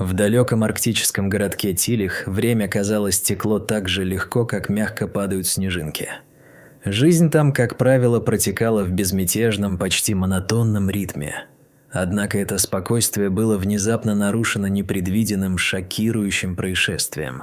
В далеком арктическом городке Тилих время, казалось, текло так же легко, как мягко падают снежинки. Жизнь там, как правило, протекала в безмятежном, почти монотонном ритме. Однако это спокойствие было внезапно нарушено непредвиденным, шокирующим происшествием.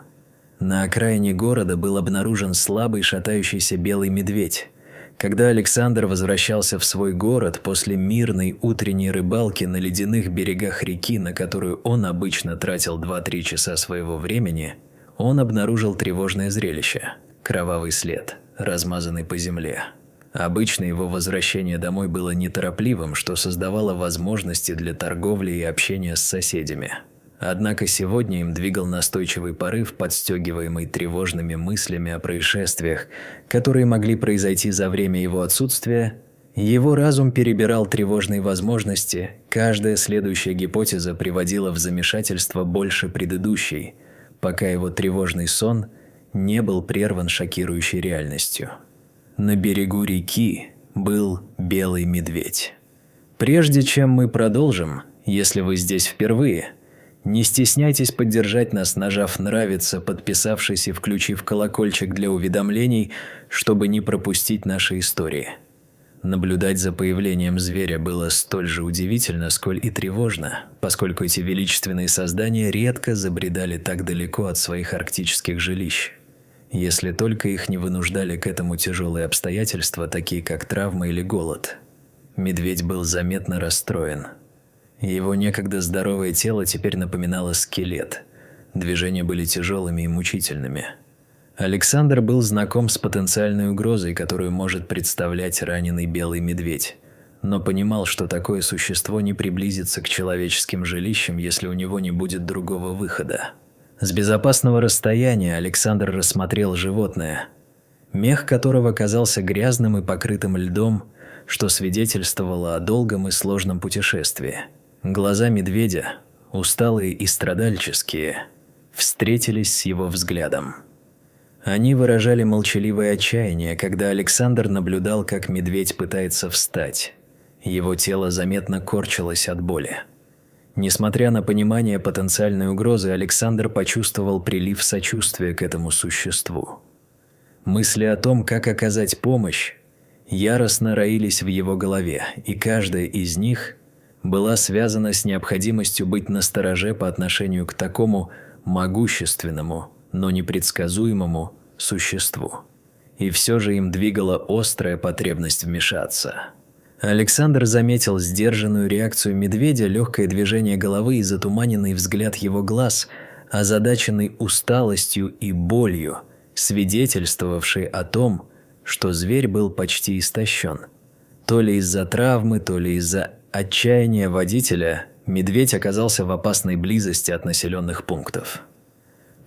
На окраине города был обнаружен слабый шатающийся белый медведь. Когда Александр возвращался в свой город после мирной утренней рыбалки на ледяных берегах реки, на которую он обычно тратил 2-3 часа своего времени, он обнаружил тревожное зрелище – кровавый след, размазанный по земле. Обычно его возвращение домой было неторопливым, что создавало возможности для торговли и общения с соседями. Однако сегодня им двигал настойчивый порыв, подстегиваемый тревожными мыслями о происшествиях, которые могли произойти за время его отсутствия. Его разум перебирал тревожные возможности, каждая следующая гипотеза приводила в замешательство больше предыдущей, пока его тревожный сон не был прерван шокирующей реальностью. На берегу реки был белый медведь. Прежде чем мы продолжим, если вы здесь впервые, не стесняйтесь поддержать нас, нажав «Нравится», подписавшись и включив колокольчик для уведомлений, чтобы не пропустить наши истории. Наблюдать за появлением зверя было столь же удивительно, сколь и тревожно, поскольку эти величественные создания редко забредали так далеко от своих арктических жилищ. Если только их не вынуждали к этому тяжелые обстоятельства, такие как травма или голод. Медведь был заметно расстроен. Его некогда здоровое тело теперь напоминало скелет. Движения были тяжелыми и мучительными. Александр был знаком с потенциальной угрозой, которую может представлять раненый белый медведь, но понимал, что такое существо не приблизится к человеческим жилищам, если у него не будет другого выхода. С безопасного расстояния Александр рассмотрел животное, мех которого казался грязным и покрытым льдом, что свидетельствовало о долгом и сложном путешествии. Глаза медведя, усталые и страдальческие, встретились с его взглядом. Они выражали молчаливое отчаяние, когда Александр наблюдал, как медведь пытается встать. Его тело заметно корчилось от боли. Несмотря на понимание потенциальной угрозы, Александр почувствовал прилив сочувствия к этому существу. Мысли о том, как оказать помощь, яростно роились в его голове, и каждая из них была связана с необходимостью быть настороже по отношению к такому могущественному, но непредсказуемому существу. И все же им двигала острая потребность вмешаться. Александр заметил сдержанную реакцию медведя, легкое движение головы и затуманенный взгляд его глаз, озадаченный усталостью и болью, свидетельствовавший о том, что зверь был почти истощен. То ли из-за травмы, то ли из-за отчаяния водителя, медведь оказался в опасной близости от населенных пунктов.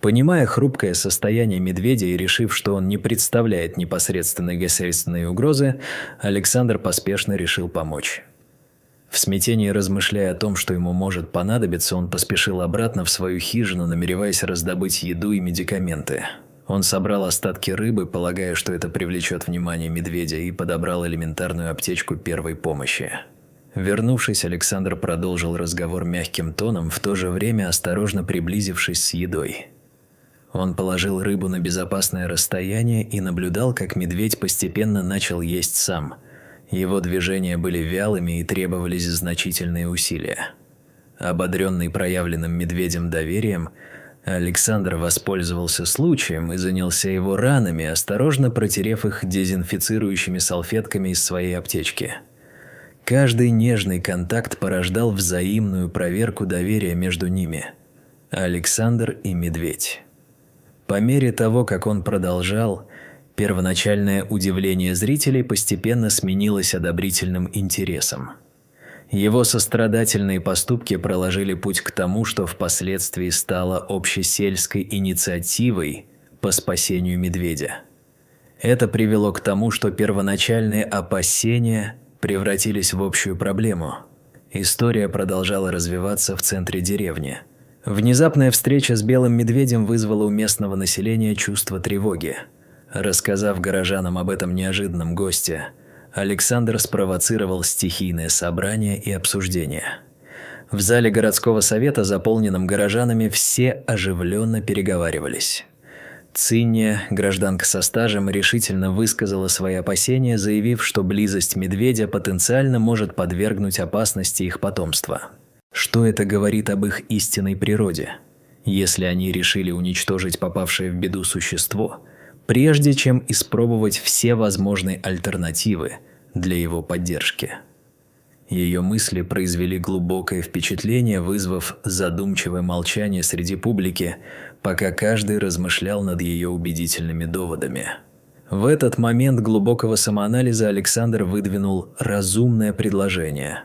Понимая хрупкое состояние медведя и решив, что он не представляет непосредственной государственной угрозы, Александр поспешно решил помочь. В смятении размышляя о том, что ему может понадобиться, он поспешил обратно в свою хижину, намереваясь раздобыть еду и медикаменты. Он собрал остатки рыбы, полагая, что это привлечет внимание медведя, и подобрал элементарную аптечку первой помощи. Вернувшись, Александр продолжил разговор мягким тоном, в то же время осторожно приблизившись с едой. Он положил рыбу на безопасное расстояние и наблюдал, как медведь постепенно начал есть сам. Его движения были вялыми и требовались значительные усилия. Ободренный проявленным медведем доверием, Александр воспользовался случаем и занялся его ранами, осторожно протерев их дезинфицирующими салфетками из своей аптечки. Каждый нежный контакт порождал взаимную проверку доверия между ними. Александр и медведь. По мере того, как он продолжал, первоначальное удивление зрителей постепенно сменилось одобрительным интересом. Его сострадательные поступки проложили путь к тому, что впоследствии стало общесельской инициативой по спасению медведя. Это привело к тому, что первоначальные опасения превратились в общую проблему. История продолжала развиваться в центре деревни. Внезапная встреча с белым медведем вызвала у местного населения чувство тревоги. Рассказав горожанам об этом неожиданном госте, Александр спровоцировал стихийное собрание и обсуждение. В зале городского совета, заполненном горожанами, все оживленно переговаривались. Цинния, гражданка со стажем, решительно высказала свои опасения, заявив, что близость медведя потенциально может подвергнуть опасности их потомства. Что это говорит об их истинной природе? Если они решили уничтожить попавшее в беду существо, прежде чем испробовать все возможные альтернативы для его поддержки. Ее мысли произвели глубокое впечатление, вызвав задумчивое молчание среди публики, пока каждый размышлял над ее убедительными доводами. В этот момент глубокого самоанализа Александр выдвинул разумное предложение.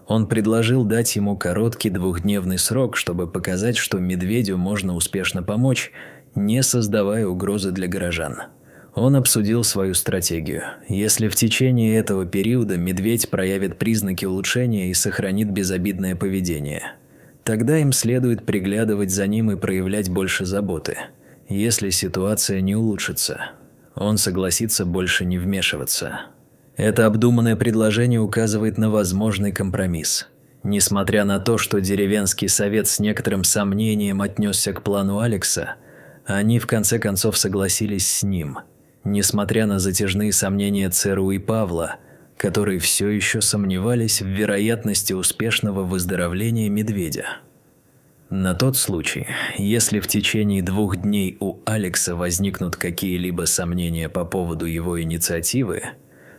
Он предложил дать ему короткий 2-дневный срок, чтобы показать, что медведю можно успешно помочь, не создавая угрозы для горожан. Он обсудил свою стратегию. Если в течение этого периода медведь проявит признаки улучшения и сохранит безобидное поведение, тогда им следует приглядывать за ним и проявлять больше заботы. Если ситуация не улучшится, он согласится больше не вмешиваться. Это обдуманное предложение указывает на возможный компромисс. Несмотря на то, что деревенский совет с некоторым сомнением отнесся к плану Алекса, они в конце концов согласились с ним, несмотря на затяжные сомнения ЦРУ и Павла, которые все еще сомневались в вероятности успешного выздоровления медведя. На тот случай, если в течение 2 дней у Алекса возникнут какие-либо сомнения по поводу его инициативы,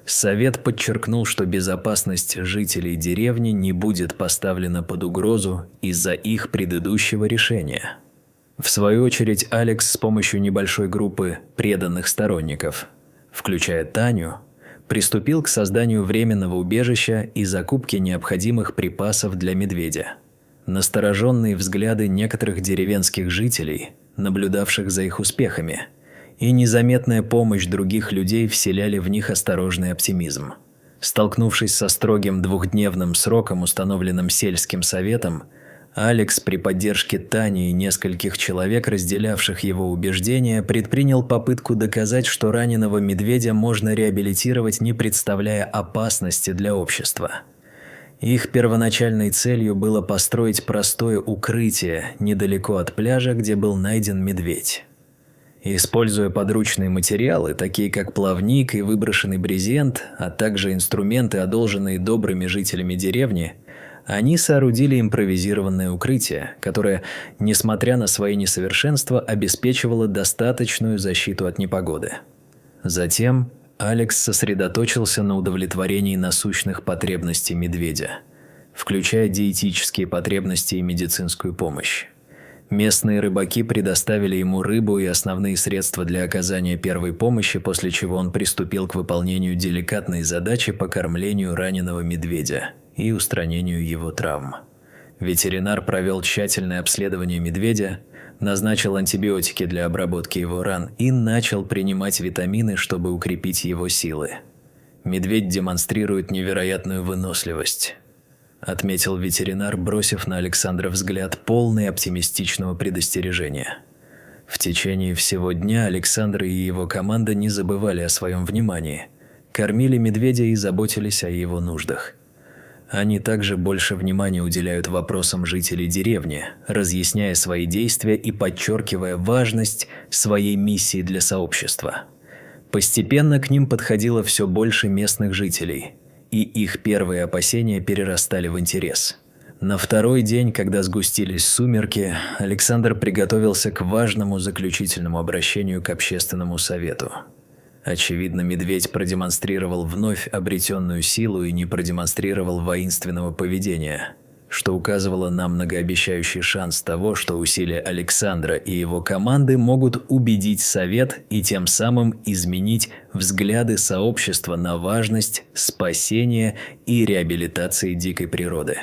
Совет подчеркнул, что безопасность жителей деревни не будет поставлена под угрозу из-за их предыдущего решения. В свою очередь, Алекс с помощью небольшой группы преданных сторонников, включая Таню, приступил к созданию временного убежища и закупке необходимых припасов для медведя. Настороженные взгляды некоторых деревенских жителей, наблюдавших за их успехами, и незаметная помощь других людей вселяли в них осторожный оптимизм. Столкнувшись со строгим 2-дневным сроком, установленным сельским советом, Алекс при поддержке Тани и нескольких человек, разделявших его убеждения, предпринял попытку доказать, что раненого медведя можно реабилитировать, не представляя опасности для общества. Их первоначальной целью было построить простое укрытие недалеко от пляжа, где был найден медведь. Используя подручные материалы, такие как плавник и выброшенный брезент, а также инструменты, одолженные добрыми жителями деревни, они соорудили импровизированное укрытие, которое, несмотря на свои несовершенства, обеспечивало достаточную защиту от непогоды. Затем Алекс сосредоточился на удовлетворении насущных потребностей медведя, включая диетические потребности и медицинскую помощь. Местные рыбаки предоставили ему рыбу и основные средства для оказания первой помощи, после чего он приступил к выполнению деликатной задачи по кормлению раненого медведя и устранению его травм. Ветеринар провел тщательное обследование медведя, назначил антибиотики для обработки его ран и начал принимать витамины, чтобы укрепить его силы. Медведь демонстрирует невероятную выносливость, отметил ветеринар, бросив на Александра взгляд, полный оптимистичного предостережения. В течение всего дня Александр и его команда не забывали о своем внимании, кормили медведя и заботились о его нуждах. Они также больше внимания уделяют вопросам жителей деревни, разъясняя свои действия и подчеркивая важность своей миссии для сообщества. Постепенно к ним подходило все больше местных жителей, и их первые опасения перерастали в интерес. На 2-й день, когда сгустились сумерки, Александр приготовился к важному заключительному обращению к общественному совету. Очевидно, медведь продемонстрировал вновь обретенную силу и не продемонстрировал воинственного поведения, что указывало на многообещающий шанс того, что усилия Александра и его команды могут убедить совет и тем самым изменить взгляды сообщества на важность спасения и реабилитации дикой природы.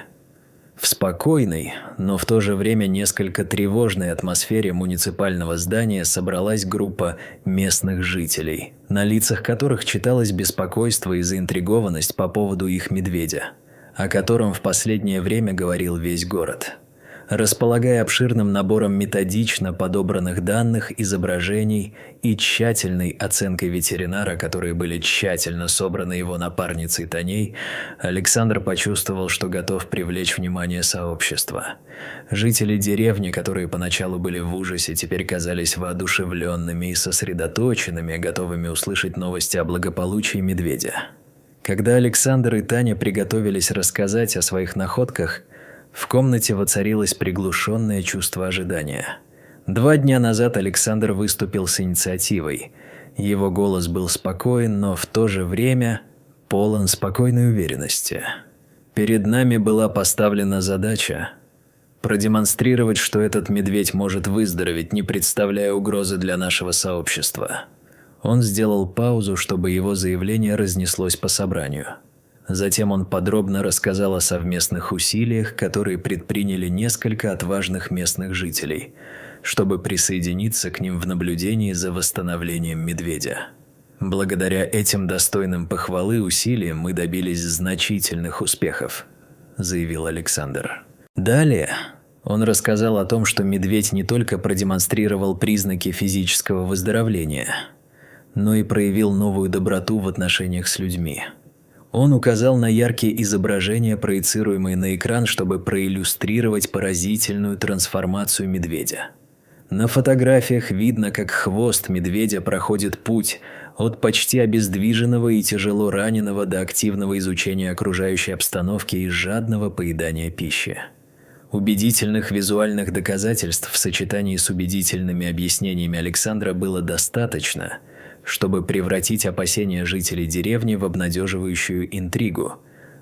В спокойной, но в то же время несколько тревожной атмосфере муниципального здания собралась группа местных жителей, на лицах которых читалось беспокойство и заинтригованность по поводу их медведя, о котором в последнее время говорил весь город. Располагая обширным набором методично подобранных данных, изображений и тщательной оценкой ветеринара, которые были тщательно собраны его напарницей Таней, Александр почувствовал, что готов привлечь внимание сообщества. Жители деревни, которые поначалу были в ужасе, теперь казались воодушевленными и сосредоточенными, готовыми услышать новости о благополучии медведя. Когда Александр и Таня приготовились рассказать о своих находках, в комнате воцарилось приглушенное чувство ожидания. 2 дня назад Александр выступил с инициативой. Его голос был спокоен, но в то же время полон спокойной уверенности. Перед нами была поставлена задача продемонстрировать, что этот медведь может выздороветь, не представляя угрозы для нашего сообщества. Он сделал паузу, чтобы его заявление разнеслось по собранию. Затем он подробно рассказал о совместных усилиях, которые предприняли несколько отважных местных жителей, чтобы присоединиться к ним в наблюдении за восстановлением медведя. Благодаря этим достойным похвалы усилиям мы добились значительных успехов, заявил Александр. Далее он рассказал о том, что медведь не только продемонстрировал признаки физического выздоровления, но и проявил новую доброту в отношениях с людьми. Он указал на яркие изображения, проецируемые на экран, чтобы проиллюстрировать поразительную трансформацию медведя. На фотографиях видно, как хвост медведя проходит путь от почти обездвиженного и тяжело раненого до активного изучения окружающей обстановки и жадного поедания пищи. Убедительных визуальных доказательств в сочетании с убедительными объяснениями Александра было достаточно, чтобы превратить опасения жителей деревни в обнадеживающую интригу,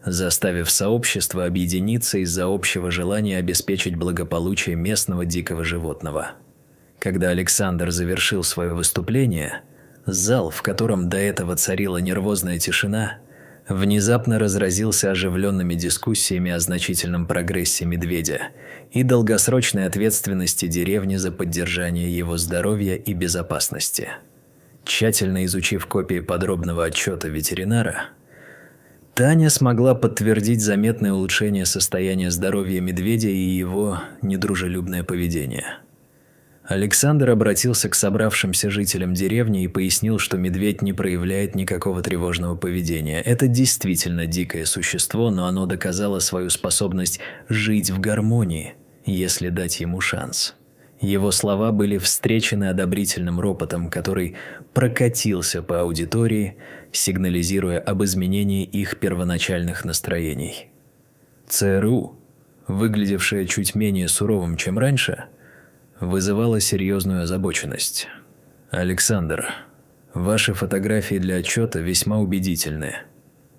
заставив сообщество объединиться из-за общего желания обеспечить благополучие местного дикого животного. Когда Александр завершил свое выступление, зал, в котором до этого царила нервозная тишина, внезапно разразился оживленными дискуссиями о значительном прогрессе медведя и долгосрочной ответственности деревни за поддержание его здоровья и безопасности. Тщательно изучив копии подробного отчета ветеринара, Таня смогла подтвердить заметное улучшение состояния здоровья медведя и его недружелюбное поведение. Александр обратился к собравшимся жителям деревни и пояснил, что медведь не проявляет никакого тревожного поведения. Это действительно дикое существо, но оно доказало свою способность жить в гармонии, если дать ему шанс. Его слова были встречены одобрительным ропотом, который прокатился по аудитории, сигнализируя об изменении их первоначальных настроений. ЦРУ, выглядевшее чуть менее суровым, чем раньше, вызывало серьезную озабоченность. «Александр, ваши фотографии для отчета весьма убедительны.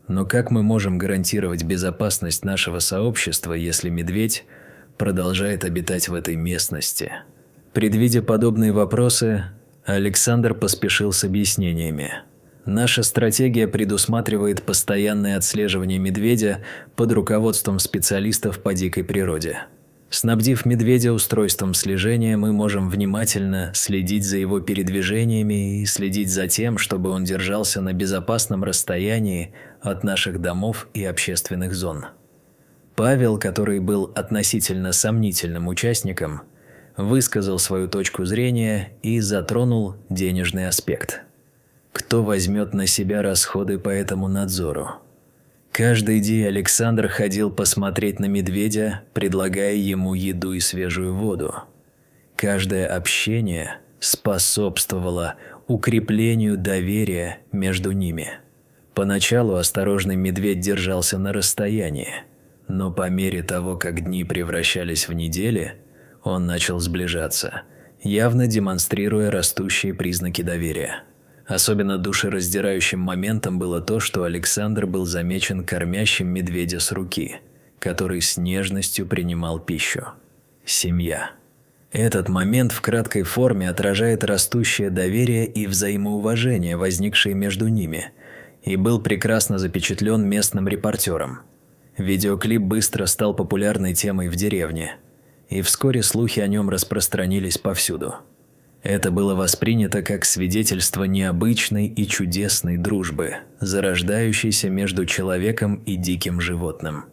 Но как мы можем гарантировать безопасность нашего сообщества, если медведь продолжает обитать в этой местности?» Предвидя подобные вопросы, Александр поспешил с объяснениями. Наша стратегия предусматривает постоянное отслеживание медведя под руководством специалистов по дикой природе. Снабдив медведя устройством слежения, мы можем внимательно следить за его передвижениями и следить за тем, чтобы он держался на безопасном расстоянии от наших домов и общественных зон. Павел, который был относительно сомнительным участником, высказал свою точку зрения и затронул денежный аспект. Кто возьмет на себя расходы по этому надзору? Каждый день Александр ходил посмотреть на медведя, предлагая ему еду и свежую воду. Каждое общение способствовало укреплению доверия между ними. Поначалу осторожный медведь держался на расстоянии, но по мере того, как дни превращались в недели, он начал сближаться, явно демонстрируя растущие признаки доверия. Особенно душераздирающим моментом было то, что Александр был замечен кормящим медведя с руки, который с нежностью принимал пищу. Семья. Этот момент в краткой форме отражает растущее доверие и взаимоуважение, возникшие между ними, и был прекрасно запечатлен местным репортером. Видеоклип быстро стал популярной темой в деревне, и вскоре слухи о нем распространились повсюду. Это было воспринято как свидетельство необычной и чудесной дружбы, зарождающейся между человеком и диким животным.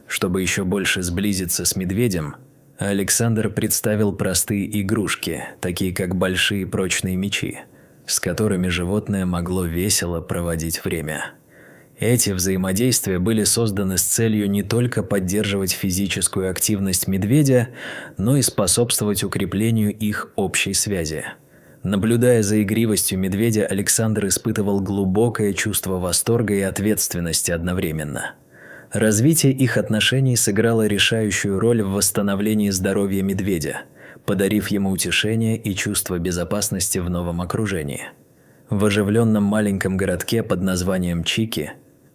Чтобы еще больше сблизиться с медведем, Александр представил простые игрушки, такие как большие прочные мечи, с которыми животное могло весело проводить время. Эти взаимодействия были созданы с целью не только поддерживать физическую активность медведя, но и способствовать укреплению их общей связи. Наблюдая за игривостью медведя, Александр испытывал глубокое чувство восторга и ответственности одновременно. Развитие их отношений сыграло решающую роль в восстановлении здоровья медведя, подарив ему утешение и чувство безопасности в новом окружении. В оживленном маленьком городке под названием Чики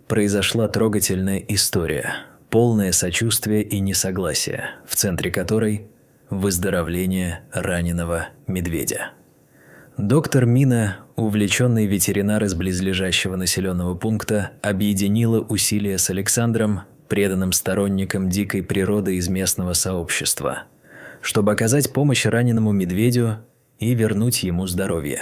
произошла трогательная история, полное сочувствия и несогласия, в центре которой – выздоровление раненого медведя. Доктор Мина, увлеченный ветеринар из близлежащего населенного пункта, объединила усилия с Александром, преданным сторонником дикой природы из местного сообщества, чтобы оказать помощь раненому медведю и вернуть ему здоровье.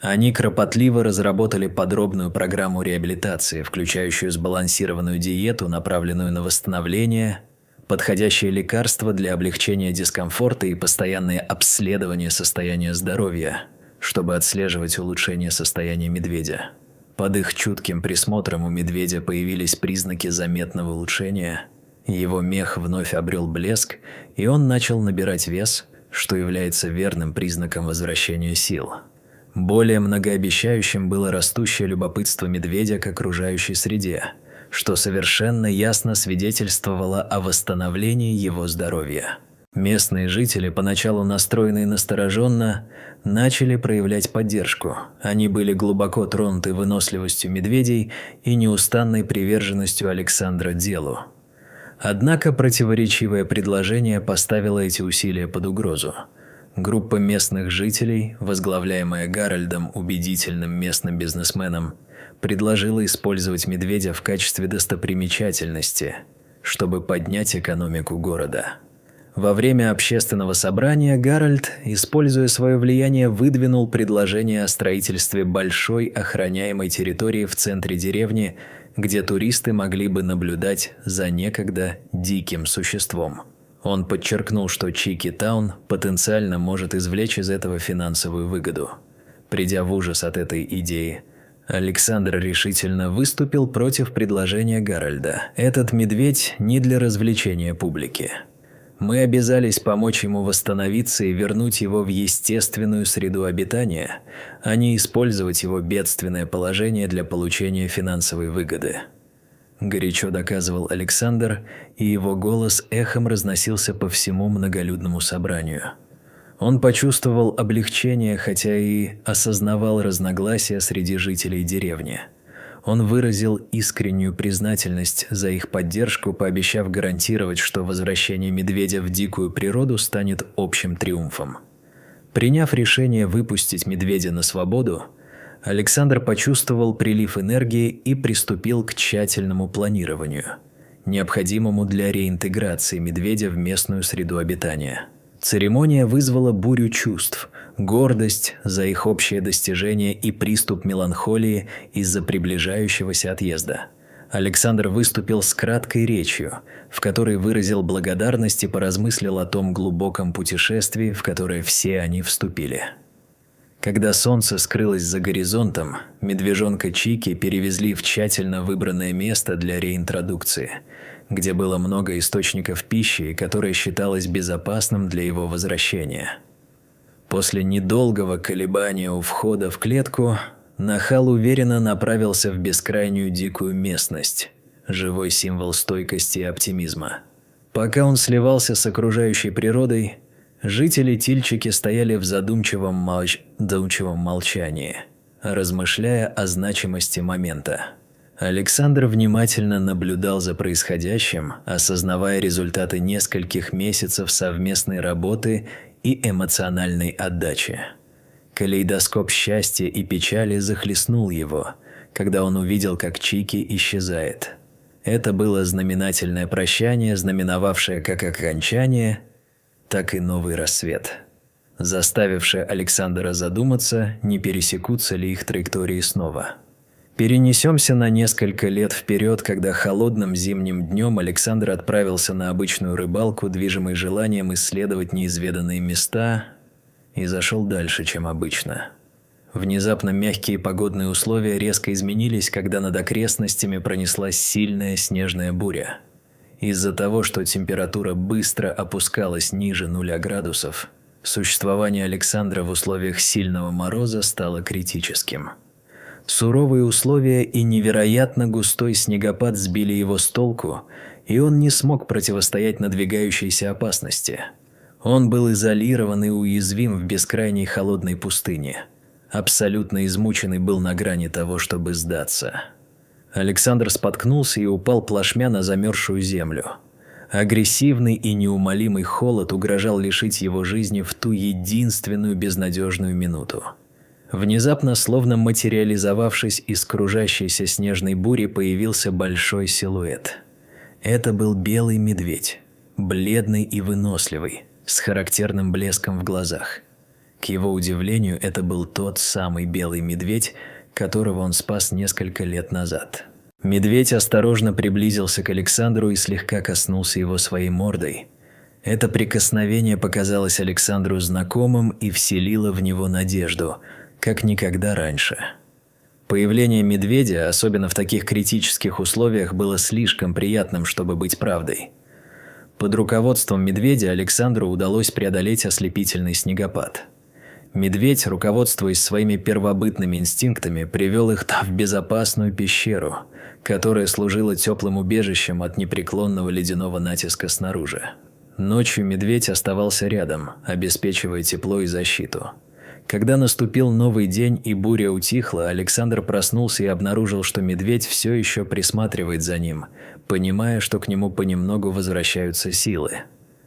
Они кропотливо разработали подробную программу реабилитации, включающую сбалансированную диету, направленную на восстановление, подходящие лекарства для облегчения дискомфорта и постоянное обследование состояния здоровья, чтобы отслеживать улучшение состояния медведя. Под их чутким присмотром у медведя появились признаки заметного улучшения, его мех вновь обрел блеск, и он начал набирать вес, что является верным признаком возвращения сил. Более многообещающим было растущее любопытство медведя к окружающей среде, что совершенно ясно свидетельствовало о восстановлении его здоровья. Местные жители, поначалу настроенные настороженно, начали проявлять поддержку. Они были глубоко тронуты выносливостью медведей и неустанной приверженностью Александра делу. Однако противоречивое предложение поставило эти усилия под угрозу. Группа местных жителей, возглавляемая Гарольдом, убедительным местным бизнесменом, предложила использовать медведя в качестве достопримечательности, чтобы поднять экономику города. Во время общественного собрания Гарольд, используя свое влияние, выдвинул предложение о строительстве большой охраняемой территории в центре деревни, где туристы могли бы наблюдать за некогда диким существом. Он подчеркнул, что Чики-таун потенциально может извлечь из этого финансовую выгоду. Придя в ужас от этой идеи, Александр решительно выступил против предложения Гарольда. Этот медведь не для развлечения публики. Мы обязались помочь ему восстановиться и вернуть его в естественную среду обитания, а не использовать его бедственное положение для получения финансовой выгоды. Горячо доказывал Александр, и его голос эхом разносился по всему многолюдному собранию. Он почувствовал облегчение, хотя и осознавал разногласия среди жителей деревни. Он выразил искреннюю признательность за их поддержку, пообещав гарантировать, что возвращение медведя в дикую природу станет общим триумфом. Приняв решение выпустить медведя на свободу, Александр почувствовал прилив энергии и приступил к тщательному планированию, необходимому для реинтеграции медведя в местную среду обитания. Церемония вызвала бурю чувств, гордость за их общее достижение и приступ меланхолии из-за приближающегося отъезда. Александр выступил с краткой речью, в которой выразил благодарность и поразмыслил о том глубоком путешествии, в которое все они вступили. Когда солнце скрылось за горизонтом, медвежонка Чики перевезли в тщательно выбранное место для реинтродукции, где было много источников пищи и которое считалось безопасным для его возвращения. После недолгого колебания у входа в клетку, нахал уверенно направился в бескрайнюю дикую местность, живой символ стойкости и оптимизма. Пока он сливался с окружающей природой, жители Тильчики стояли в задумчивом молчании, размышляя о значимости момента. Александр внимательно наблюдал за происходящим, осознавая результаты нескольких месяцев совместной работы и эмоциональной отдачи. Калейдоскоп счастья и печали захлестнул его, когда он увидел, как Чики исчезает. Это было знаменательное прощание, знаменовавшее как окончание, так и новый рассвет, заставившее Александра задуматься, не пересекутся ли их траектории снова. Перенесемся на несколько лет вперед, когда холодным зимним днем Александр отправился на обычную рыбалку, движимый желанием исследовать неизведанные места, и зашел дальше, чем обычно. Внезапно мягкие погодные условия резко изменились, когда над окрестностями пронеслась сильная снежная буря. Из-за того, что температура быстро опускалась ниже 0 градусов, существование Александра в условиях сильного мороза стало критическим. Суровые условия и невероятно густой снегопад сбили его с толку, и он не смог противостоять надвигающейся опасности. Он был изолирован и уязвим в бескрайней холодной пустыне. Абсолютно измученный был на грани того, чтобы сдаться. Александр споткнулся и упал плашмя на замерзшую землю. Агрессивный и неумолимый холод угрожал лишить его жизни в ту единственную безнадежную минуту. Внезапно, словно материализовавшись из кружащейся снежной бури, появился большой силуэт. Это был белый медведь, бледный и выносливый, с характерным блеском в глазах. К его удивлению, это был тот самый белый медведь, которого он спас несколько лет назад. Медведь осторожно приблизился к Александру и слегка коснулся его своей мордой. Это прикосновение показалось Александру знакомым и вселило в него надежду, как никогда раньше. Появление медведя, особенно в таких критических условиях, было слишком приятным, чтобы быть правдой. Под руководством медведя Александру удалось преодолеть ослепительный снегопад. Медведь, руководствуясь своими первобытными инстинктами, привел их в безопасную пещеру, которая служила теплым убежищем от непреклонного ледяного натиска снаружи. Ночью медведь оставался рядом, обеспечивая тепло и защиту. Когда наступил новый день и буря утихла, Александр проснулся и обнаружил, что медведь все еще присматривает за ним, понимая, что к нему понемногу возвращаются силы.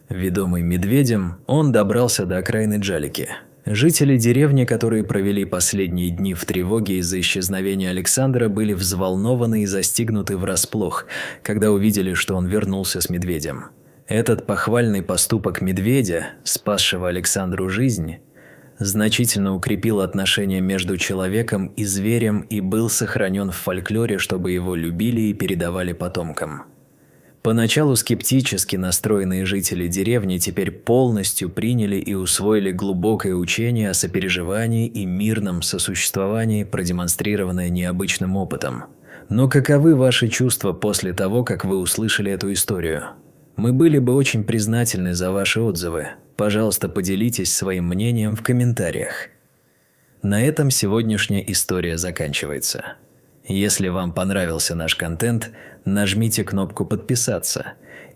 Ведомый медведем, он добрался до окраины Джалики. Жители деревни, которые провели последние дни в тревоге из-за исчезновения Александра, были взволнованы и застигнуты врасплох, когда увидели, что он вернулся с медведем. Этот похвальный поступок медведя, спасшего Александру жизнь, значительно укрепил отношения между человеком и зверем и был сохранен в фольклоре, чтобы его любили и передавали потомкам. Поначалу скептически настроенные жители деревни теперь полностью приняли и усвоили глубокое учение о сопереживании и мирном сосуществовании, продемонстрированное необычным опытом. Но каковы ваши чувства после того, как вы услышали эту историю? Мы были бы очень признательны за ваши отзывы. Пожалуйста, поделитесь своим мнением в комментариях. На этом сегодняшняя история заканчивается. Если вам понравился наш контент, нажмите кнопку «Подписаться»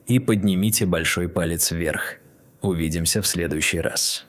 и поднимите большой палец вверх. Увидимся в следующий раз.